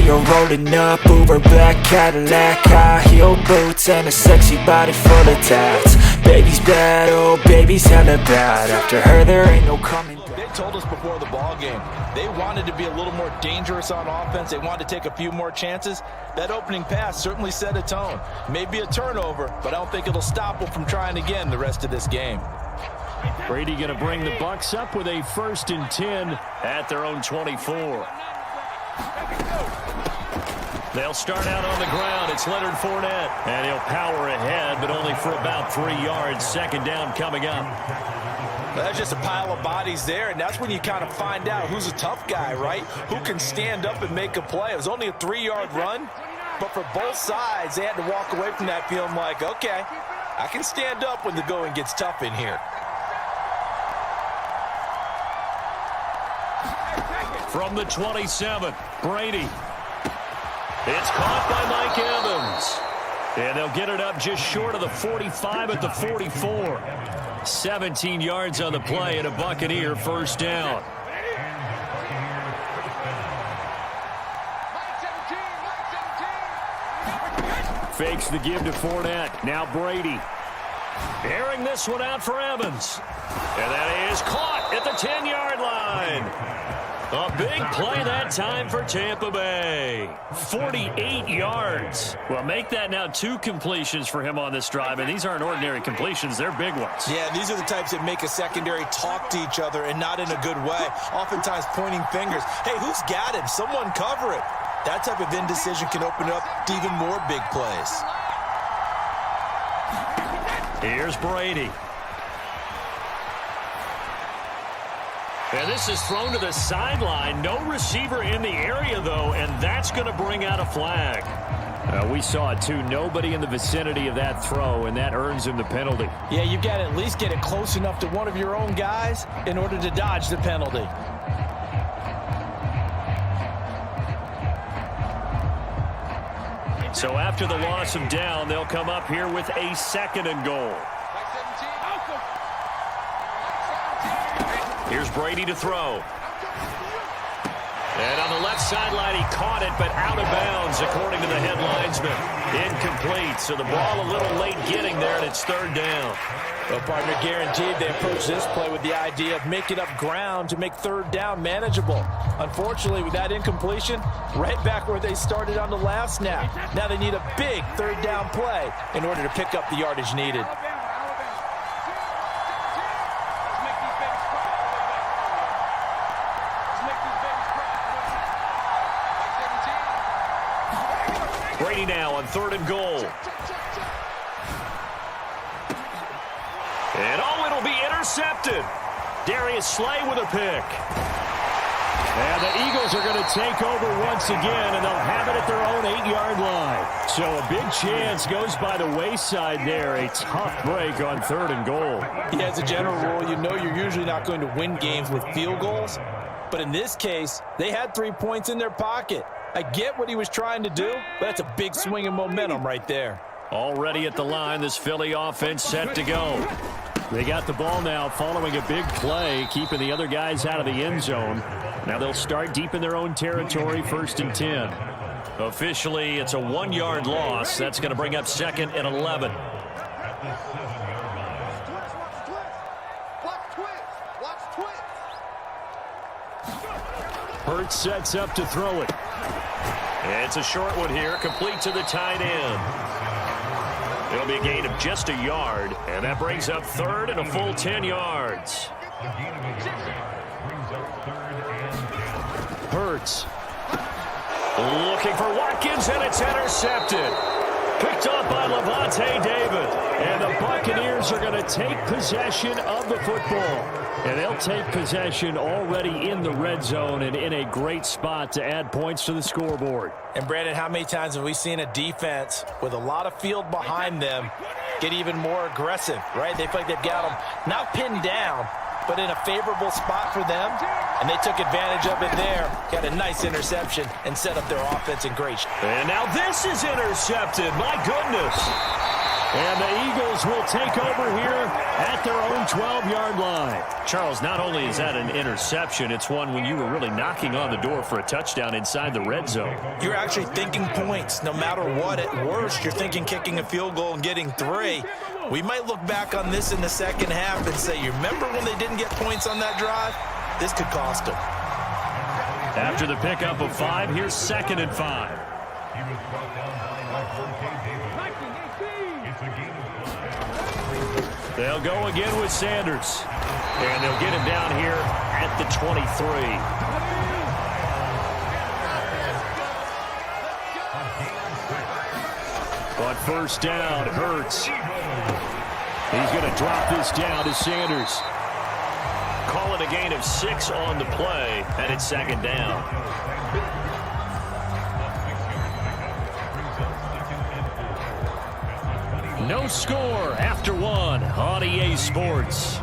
you're rolling up, Uber black Cadillac, high heel boots and a sexy body full of tats. Baby's bad, oh baby's hella bad. After her there ain't no coming back. They told us before the ball game they wanted to be a little more dangerous on offense. They wanted to take a few more chances. That opening pass certainly set a tone. Maybe a turnover, but I don't think it'll stop them from trying again the rest of this game. Brady going to bring the Bucks up with a 1st and 10 at their own 24. They'll start out on the ground. It's Leonard Fournette. And he'll power ahead, but only for about 3 yards. 2nd down coming up. Well, that's just a pile of bodies there, and that's when you kind of find out who's a tough guy, right? Who can stand up and make a play. It was only a 3-yard run, but for both sides, they had to walk away from that feeling like, okay, I can stand up when the going gets tough in here. From the 27, Brady. It's caught by Mike Evans. And they'll get it up just short of the 45 at the 44. 17 yards on the play and a Buccaneer 1st down. Fakes the give to Fournette. Now Brady. Airing this one out for Evans. And that is caught at the 10-yard line. A big play that time for Tampa Bay. 48 yards. Well, make that now 2 completions for him on this drive, and these aren't ordinary completions. They're big ones. Yeah, these are the types that make a secondary talk to each other and not in a good way. Oftentimes pointing fingers. Hey, who's got him? Someone cover it. That type of indecision can open up to even more big plays. Here's Brady. And this is thrown to the sideline. No receiver in the area, though, and that's going to bring out a flag. We saw it, too. Nobody in the vicinity of that throw, and that earns him the penalty. Yeah, you've got to at least get it close enough to one of your own guys in order to dodge the penalty. So after the loss of down, they'll come up here with a 2nd and goal. Here's Brady to throw. And on the left sideline, he caught it, but out of bounds, according to the head linesman. Incomplete, so the ball a little late getting there, and it's 3rd down. Well, partner, guaranteed they approach this play with the idea of making up ground to make 3rd down manageable. Unfortunately, with that incompletion, right back where they started on the last snap. Now they need a big 3rd down play in order to pick up the yardage needed. Brady now on 3rd and goal. And it'll be intercepted. Darius Slay with a pick. And the Eagles are going to take over once again, and they'll have it at their own 8-yard line. So a big chance goes by the wayside there. A tough break on 3rd and goal. Yeah, as a general rule, you know you're usually not going to win games with field goals. But in this case, they had 3 points in their pocket. I get what he was trying to do, but that's a big swing of momentum right there. Already at the line, this Philly offense set to go. They got the ball now following a big play, keeping the other guys out of the end zone. Now they'll start deep in their own territory, 1st and 10. Officially, it's a 1-yard loss. That's going to bring up 2nd and 11. Hurts sets up to throw it. It's a short one here, complete to the tight end. It'll be a gain of just a yard, and that brings up 3rd and a full 10 yards. Hurts. Looking for Watkins, and it's intercepted. Picked up by Levante David. And the Buccaneers are going to take possession of the football. And they'll take possession already in the red zone and in a great spot to add points to the scoreboard. And, Brandon, how many times have we seen a defense with a lot of field behind them get even more aggressive, right? They feel like they've got them not pinned down, but in a favorable spot for them. And they took advantage of it there. Got a nice interception and set up their offense in great shape. And now this is intercepted. My goodness. And the Eagles will take over here at their own 12-yard line. Charles, not only is that an interception, it's one when you were really knocking on the door for a touchdown inside the red zone. You're actually thinking points. No matter what, at worst, you're thinking kicking a field goal and getting 3. We might look back on this in the second half and say, you remember when they didn't get points on that drive? This could cost them. After the pickup of 5, here's 2nd and 5. They'll go again with Sanders. And they'll get him down here at the 23. On first down, Hurts. He's going to drop this down to Sanders. Call it a gain of 6 on the play, and it's 2nd down. No score after 1 on EA Sports.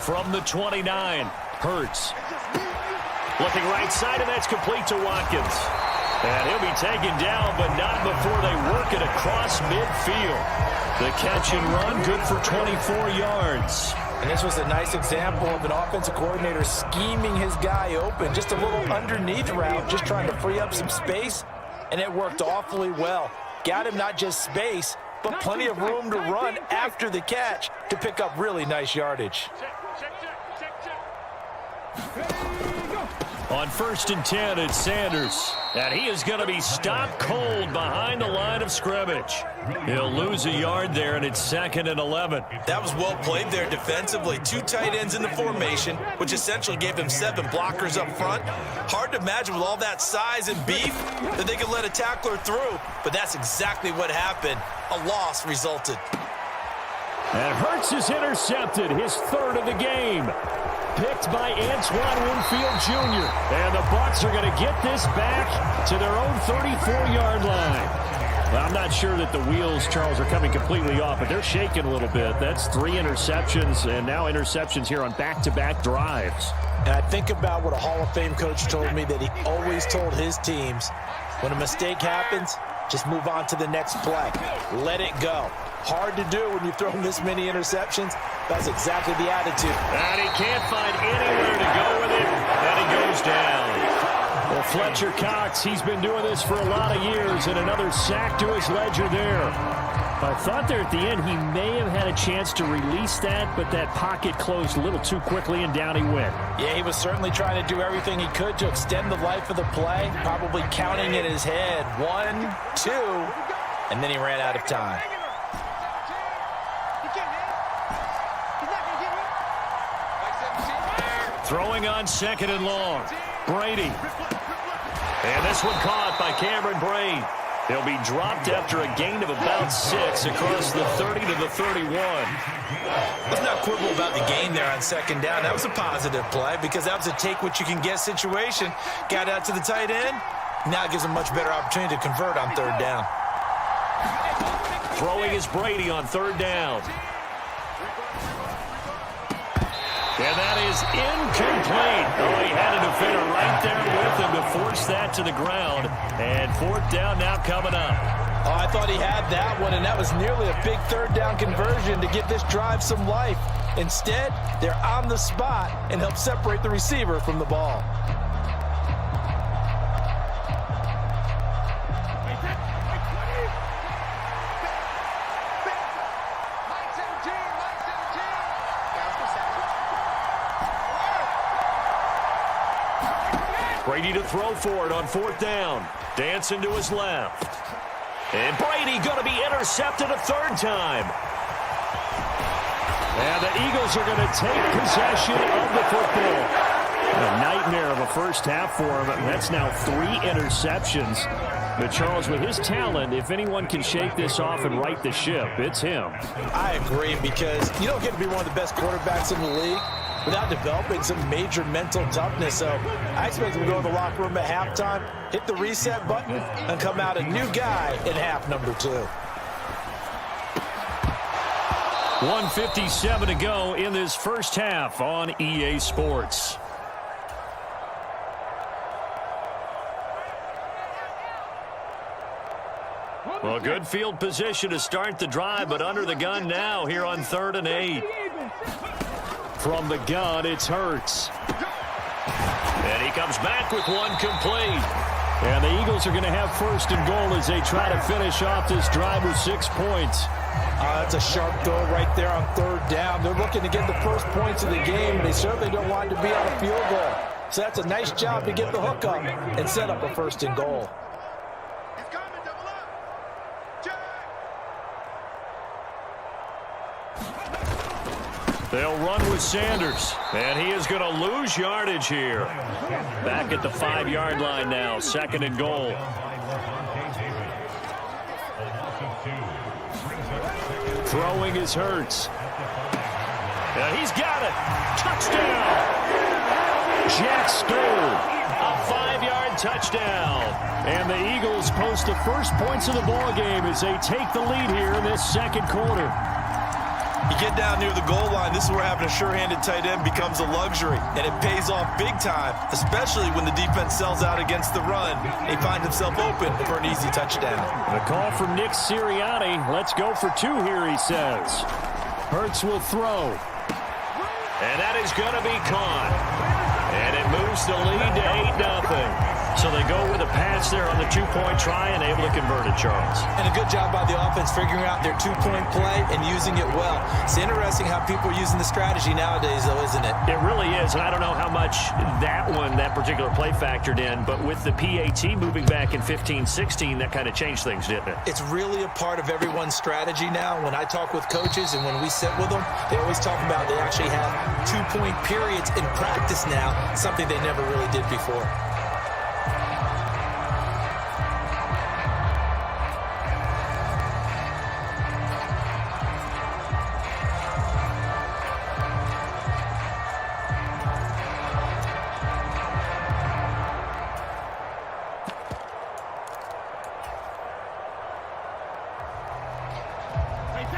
From the 29, Hurts. Looking right side, and that's complete to Watkins. And he'll be taken down, but not before they work it across midfield. The catch and run, good for 24 yards. And this was a nice example of an offensive coordinator scheming his guy open. Just a little underneath route, just trying to free up some space, and it worked awfully well. Got him not just space, but plenty of room to run after the catch to pick up really nice yardage. On 1st and 10, it's Sanders. And he is going to be stopped cold behind the line of scrimmage. He'll lose a yard there, and it's 2nd and 11. That was well played there defensively. 2 tight ends in the formation, which essentially gave him 7 blockers up front. Hard to imagine with all that size and beef that they could let a tackler through. But that's exactly what happened. A loss resulted. And Hurts is intercepted, his 3rd of the game. Picked by Antoine Winfield Jr. And the Bucks are going to get this back to their own 34-yard line. Well, I'm not sure that the wheels, Charles, are coming completely off, but they're shaking a little bit. That's 3 interceptions, and now interceptions here on back-to-back drives. And I think about what a Hall of Fame coach told me that he always told his teams, when a mistake happens, just move on to the next play. Let it go. Hard to do when you've thrown this many interceptions. That's exactly the attitude. And he can't find anywhere to go with it, and he goes down. Well, Fletcher Cox, he's been doing this for a lot of years, and another sack to his ledger there. I thought there at the end he may have had a chance to release that, but that pocket closed a little too quickly, and down he went. Yeah, he was certainly trying to do everything he could to extend the life of the play, probably counting in his head 1, 2, and then he ran out of time. Throwing on 2nd and long. Brady. And this one caught by Cameron Brate. He'll be dropped after a gain of about 6 across the 30 to the 31. Let's not quibble about the gain there on 2nd down. That was a positive play because that was a take-what-you-can-get situation. Got out to the tight end. Now it gives him a much better opportunity to convert on 3rd down. Throwing is Brady on 3rd down. And that is incomplete. Oh, he had a defender right there with him to force that to the ground. And 4th down now coming up. Oh, I thought he had that one, and that was nearly a big 3rd down conversion to give this drive some life. Instead, they're on the spot and help separate the receiver from the ball. Brady to throw for it on 4th down. Dancing to his left. And Brady going to be intercepted a 3rd time. And the Eagles are going to take possession of the football. A nightmare of a first half for him. That's now 3 interceptions. But Charles, with his talent, if anyone can shake this off and right the ship, it's him. I agree, because you don't get to be one of the best quarterbacks in the league without developing some major mental toughness. So I expect him to go to the locker room at halftime, hit the reset button, and come out a new guy in half number 2. 1:57 to go in this first half on EA Sports. Well, good field position to start the drive, but under the gun now here on 3rd and 8. From the gun, it's Hurts. And he comes back with one complete. And the Eagles are going to have 1st and goal as they try to finish off this drive with 6 points. That's a sharp goal right there on 3rd down. They're looking to get the first points of the game. They certainly don't want to be on a field goal. So that's a nice job to get the hook up and set up a 1st and goal. They'll run with Sanders, and he is going to lose yardage here. Back at the 5-yard line now, 2nd and goal. Throwing is Hurts. And he's got it. Touchdown. Jack Stoll, a 5-yard touchdown. And the Eagles post the first points of the ball game as they take the lead here in this 2nd quarter. You get down near the goal line, this is where having a sure-handed tight end becomes a luxury, and it pays off big time, especially when the defense sells out against the run. He finds himself open for an easy touchdown. The call from Nick Sirianni. Let's go for 2 here, he says. Hurts will throw. And that is going to be caught. And it moves the lead to 8-0. So they go with a pass there on the 2-point try and able to convert it, Charles. And a good job by the offense figuring out their 2-point play and using it well. It's interesting how people are using the strategy nowadays, though, isn't it? It really is, and I don't know how much that particular play factored in, but with the PAT moving back in 15-16, that kind of changed things, didn't it? It's really a part of everyone's strategy now. When I talk with coaches and when we sit with them, they always talk about they actually have 2-point periods in practice now, something they never really did before.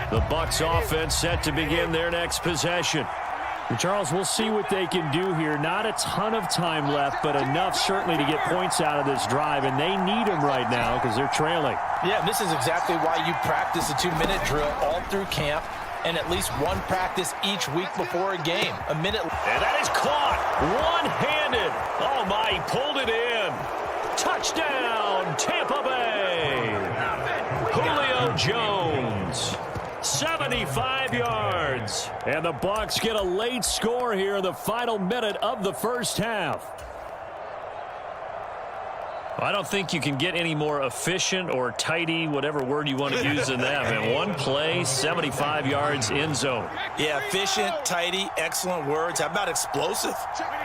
The Bucks offense set to begin their next possession. And Charles, we'll see what they can do here. Not a ton of time left, but enough certainly to get points out of this drive, and they need them right now because they're trailing. Yeah, this is exactly why you practice a 2-minute drill all through camp and at least one practice each week before a game. A minute. And that is caught one-handed. Oh, my, he pulled it in. Touchdown, Tampa Bay. Julio Jones. 75 yards. And the Bucks get a late score here in the final minute of the first half. I don't think you can get any more efficient or tidy, whatever word you want to use in that. And one play, 75 yards in zone. Yeah, efficient, tidy, excellent words. How about explosive?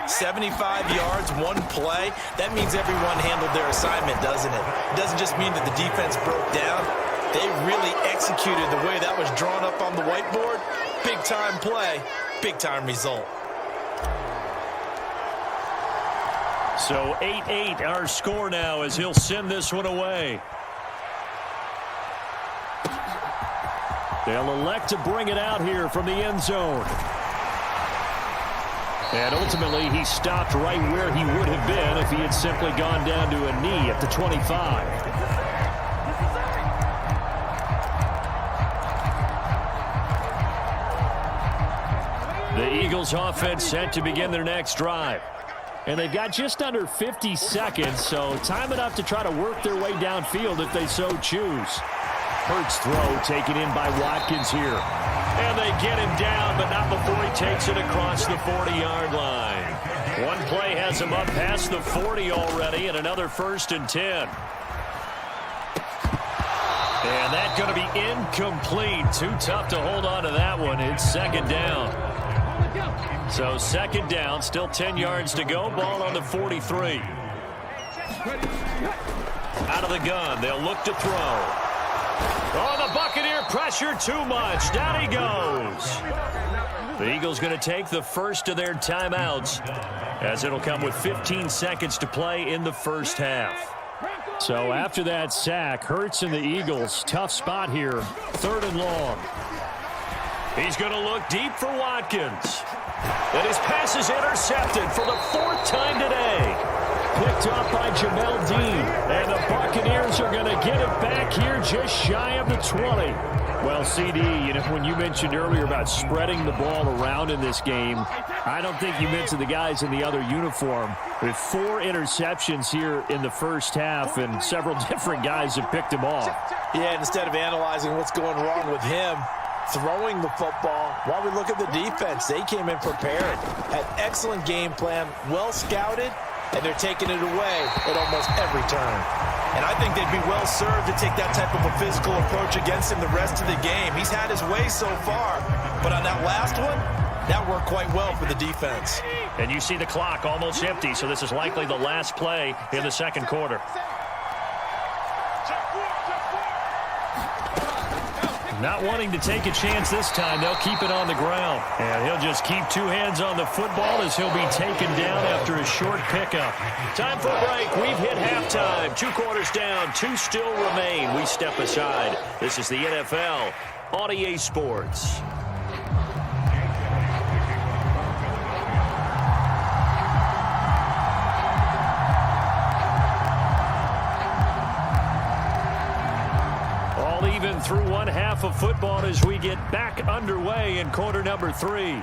75 yards, one play. That means everyone handled their assignment, doesn't it? It doesn't just mean that the defense broke down. They really executed the way that was drawn up on the whiteboard. Big-time play, big-time result. So 8-8 our score now as he'll send this one away. They'll elect to bring it out here from the end zone. And ultimately he stopped right where he would have been if he had simply gone down to a knee at the 25. The Eagles offense set to begin their next drive. And they've got just under 50 seconds, so time enough to try to work their way downfield if they so choose. Hurts throw taken in by Watkins here. And they get him down, but not before he takes it across the 40-yard line. One play has him up past the 40 already, and another 1st and 10. And that's going to be incomplete. Too tough to hold on to that one. It's 2nd down. So 2nd down, still 10 yards to go. Ball on the 43. Out of the gun, they'll look to throw. Oh, the Buccaneers Buccaneer pressure too much. Down he goes. The Eagles going to take the first of their timeouts, as it'll come with 15 seconds to play in the first half. So after that sack, Hurts and the Eagles, tough spot here, 3rd and long. He's going to look deep for Watkins. And his pass is intercepted for the 4th time today. Picked up by Jamel Dean. And the Buccaneers are going to get it back here just shy of the 20. Well, CD, when you mentioned earlier about spreading the ball around in this game, I don't think you mentioned the guys in the other uniform. With 4 interceptions here in the first half, and several different guys have picked him off. Yeah, and instead of analyzing what's going wrong with him, throwing the football, while we look at the defense, they came in prepared, had excellent game plan, well scouted, and they're taking it away at almost every turn. And I think they'd be well served to take that type of a physical approach against him the rest of the game. He's had his way so far, but on that last one, that worked quite well for the defense. And you see the clock almost empty, so this is likely the last play in the second quarter. Not wanting to take a chance this time, they'll keep it on the ground. And he'll just keep 2 hands on the football as he'll be taken down after a short pickup. Time for a break. We've hit halftime. 2 quarters down, 2 still remain. We step aside. This is the NFL on EA Sports. Even through one half of football as we get back underway in quarter number 3.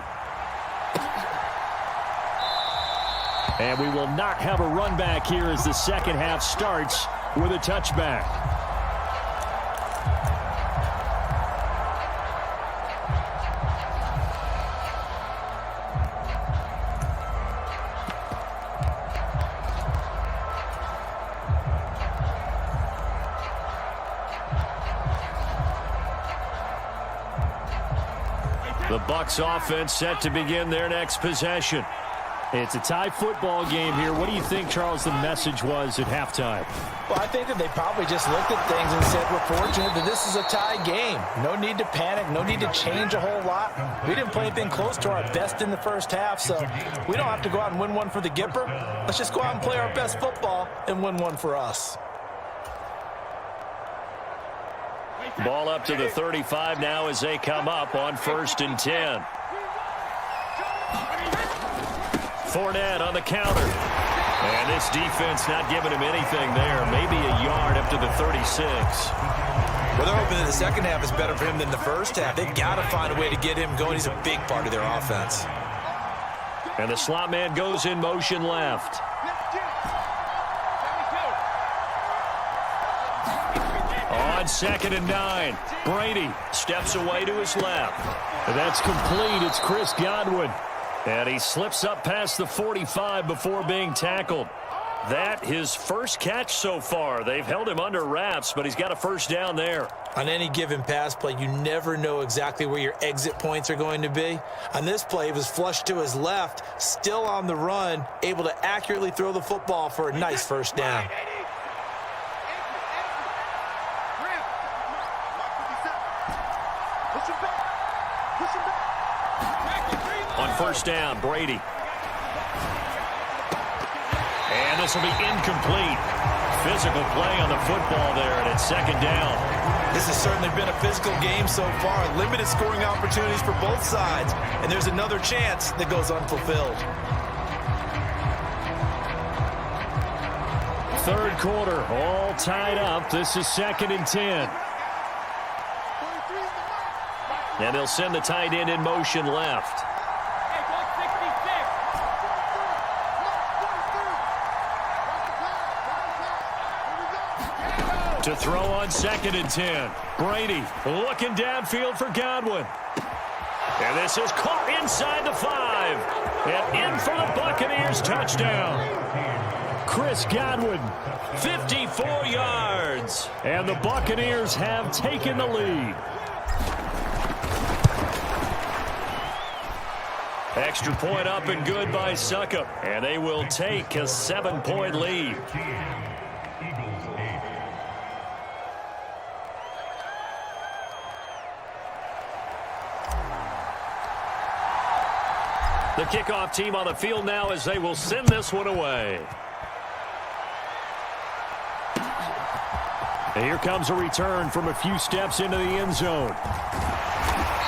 And we will not have a run back here as the second half starts with a touchback. The Bucks offense set to begin their next possession. It's a tie football game here. What do you think, Charles, the message was at halftime? Well, I think that they probably just looked at things and said, we're fortunate that this is a tie game. No need to panic. No need to change a whole lot. We didn't play anything close to our best in the first half, so we don't have to go out and win one for the Gipper. Let's just go out and play our best football and win one for us. Ball up to the 35 now as they come up on 1st and 10. Fournette on the counter. And this defense not giving him anything there. Maybe a yard up to the 36. Well, they're hoping that the second half is better for him than the first half. They've got to find a way to get him going. He's a big part of their offense. And the slot man goes in motion left. On 2nd and 9, Brady steps away to his left. And that's complete. It's Chris Godwin. And he slips up past the 45 before being tackled. That his first catch so far. They've held him under wraps, but he's got a first down there. On any given pass play, you never know exactly where your exit points are going to be. On this play, it was flushed to his left, still on the run, able to accurately throw the football for a nice first down. On 1st down, Brady. And this will be incomplete. Physical play on the football there, and it's 2nd down. This has certainly been a physical game so far. Limited scoring opportunities for both sides. And there's another chance that goes unfulfilled. 3rd quarter, all tied up. This is 2nd and 10. And they'll send the tight end in motion left. To throw on 2nd and 10. Brady looking downfield for Godwin. And this is caught inside the 5. And in for the Buccaneers touchdown. Chris Godwin, 54 yards. And the Buccaneers have taken the lead. Extra point up and good by Suckup. And they will take a 7-point lead. The kickoff team on the field now as they will send this one away. And here comes a return from a few steps into the end zone.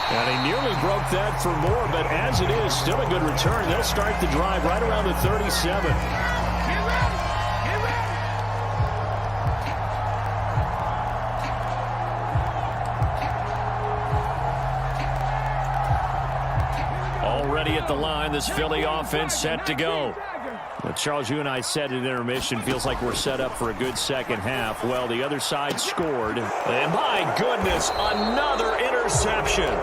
And he nearly broke that for more, but as it is, still a good return. They'll start the drive right around the 37. Already at the line, this Philly offense set to go. Well, Charles, you and I said at intermission, feels like we're set up for a good second half. Well, the other side scored. And my goodness, another interception.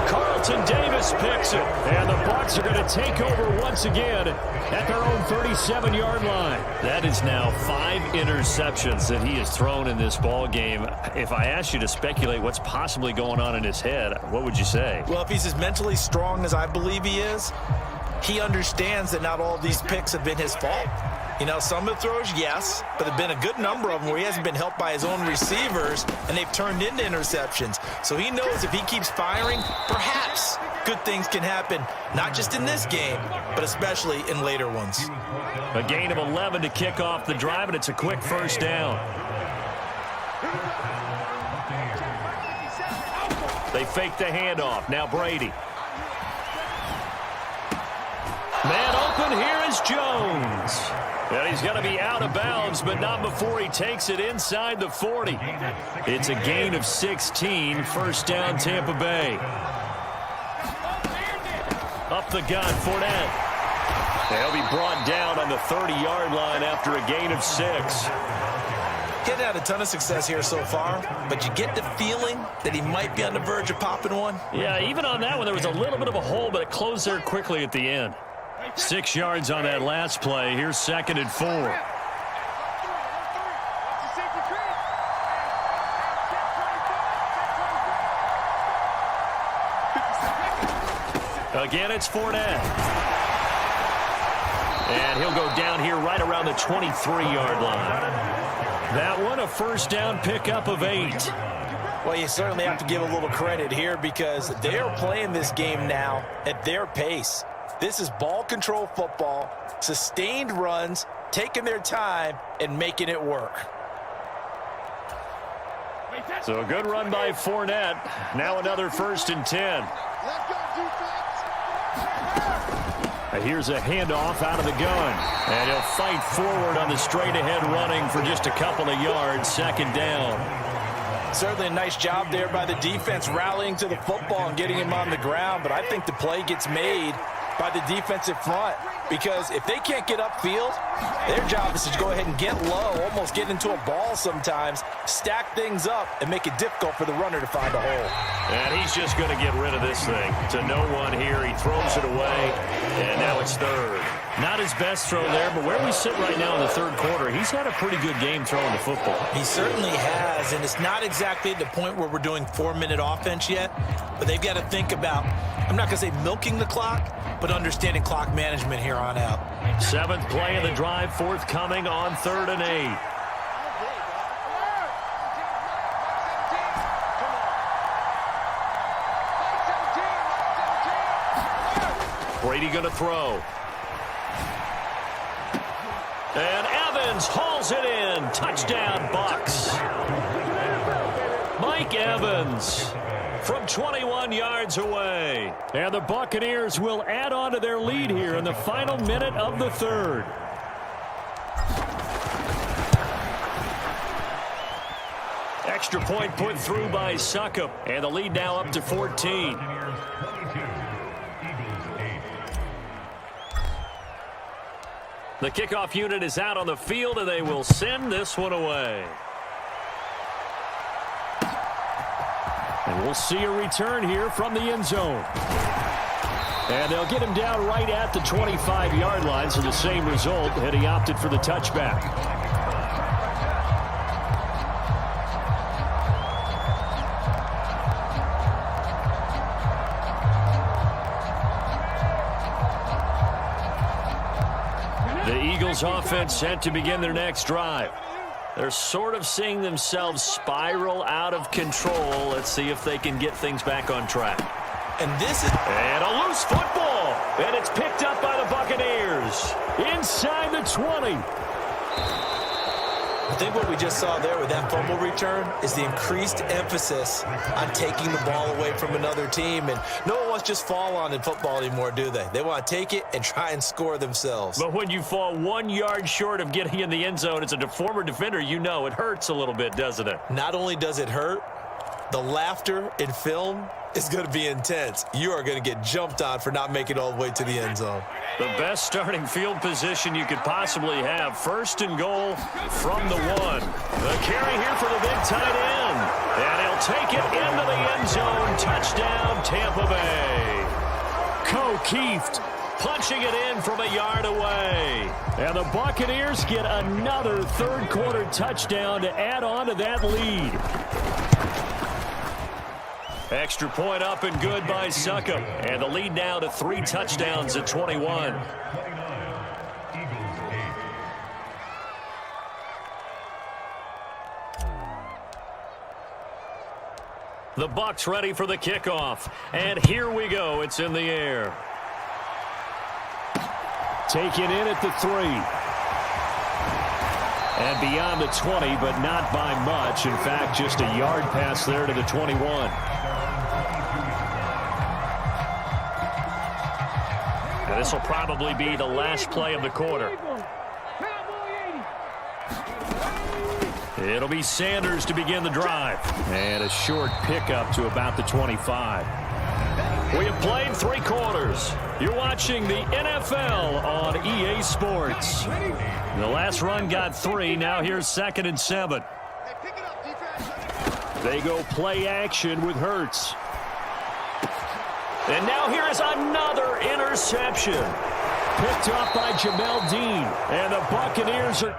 Carlton Davis picks it. And the Bucks are going to take over once again at their own 37-yard line. That is now 5 interceptions that he has thrown in this ball game. If I asked you to speculate what's possibly going on in his head, what would you say? Well, if he's as mentally strong as I believe he is, he understands that not all of these picks have been his fault. You know, some of the throws, yes, but there have been a good number of them where he hasn't been helped by his own receivers, and they've turned into interceptions. So he knows if he keeps firing, perhaps good things can happen, not just in this game, but especially in later ones. A gain of 11 to kick off the drive, and it's a quick first down. They fake the handoff. Now Brady. Man open, here is Jones. And he's going to be out of bounds, but not before he takes it inside the 40. It's a gain of 16, first down Tampa Bay. Up the gun, Fournette. They'll be brought down on the 30-yard line after a gain of 6. Getting had a ton of success here so far, but you get the feeling that he might be on the verge of popping one. Yeah, even on that one, there was a little bit of a hole, but it closed there quickly at the end. 6 yards on that last play. Here's 2nd and 4. Again, it's Fournette. And he'll go down here right around the 23-yard line. That one, a first down pickup of 8. Well, you certainly have to give a little credit here because they are playing this game now at their pace. This is ball control football, sustained runs, taking their time, and making it work. So a good run by Fournette. Now another 1st and 10. Here's a handoff out of the gun. And he'll fight forward on the straight-ahead running for just a couple of yards. 2nd down. Certainly a nice job there by the defense rallying to the football and getting him on the ground, but I think the play gets made by the defensive front because if they can't get upfield, their job is to go ahead and get low, almost get into a ball sometimes, stack things up, and make it difficult for the runner to find a hole. And he's just going to get rid of this thing. To no one here. He throws it away, and now it's 3rd. Not his best throw there, but where we sit right now in the 3rd quarter, he's had a pretty good game throwing the football. He certainly has, and it's not exactly at the point where we're doing 4-minute offense yet, but they've got to think about, I'm not going to say milking the clock, but understanding clock management here on out. 7th play of the drive, forthcoming on 3rd and 8. Brady going to throw. And Evans hauls it in. Touchdown, Bucks. Mike Evans from 21 yards away. And the Buccaneers will add on to their lead here in the final minute of the 3rd. Extra point put through by Succop. And the lead now up to 14. The kickoff unit is out on the field, and they will send this one away. And we'll see a return here from the end zone. And they'll get him down right at the 25-yard line, so the same result, and he opted for the touchback. The Eagles offense set to begin their next drive. They're sort of seeing themselves spiral out of control. Let's see if they can get things back on track. And this is... And a loose football. And it's picked up by the Buccaneers. Inside the 20. I think what we just saw there with that fumble return is the increased emphasis on taking the ball away from another team. And no one wants to just fall on in football anymore, do they? They want to take it and try and score themselves. But when you fall 1 yard short of getting in the end zone as a former defender, you know it hurts a little bit, doesn't it? Not only does it hurt, the laughter in film is going to be intense. You are going to get jumped on for not making it all the way to the end zone. The best starting field position you could possibly have. 1st and goal from the 1. The carry here for the big tight end. And he'll take it into the end zone. Touchdown, Tampa Bay. Keeft punching it in from a yard away. And the Buccaneers get another third-quarter touchdown to add on to that lead. Extra point up and good by Succop. And the lead now to 3 touchdowns at 21. The Bucks ready for the kickoff. And here we go. It's in the air. Taken in at the 3. And beyond the 20, but not by much. In fact, just a yard pass there to the 21. And this will probably be the last play of the quarter. It'll be Sanders to begin the drive. And a short pickup to about the 25. We have played 3 quarters. You're watching the NFL on EA Sports. The last run got 3. Now here's 2nd and 7. They go play action with Hurts. And now here is another interception. Picked up by Jamel Dean. And the Buccaneers are...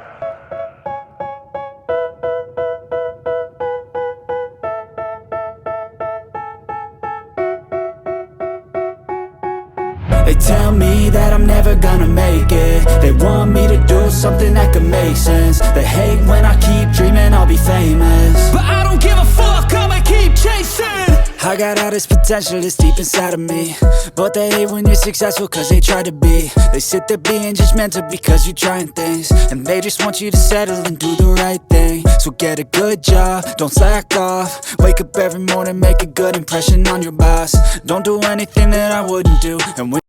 They tell me that I'm never gonna make it. They want me to do something that could make sense. They hate when I keep dreaming I'll be famous, but I don't give a fuck, I'ma keep chasing. I got all this potential that's deep inside of me, but they hate when you're successful cause they try to be. They sit there being judgmental because you're trying things, and they just want you to settle and do the right thing. So get a good job, don't slack off. Wake up every morning, make a good impression on your boss. Don't do anything that I wouldn't do, and when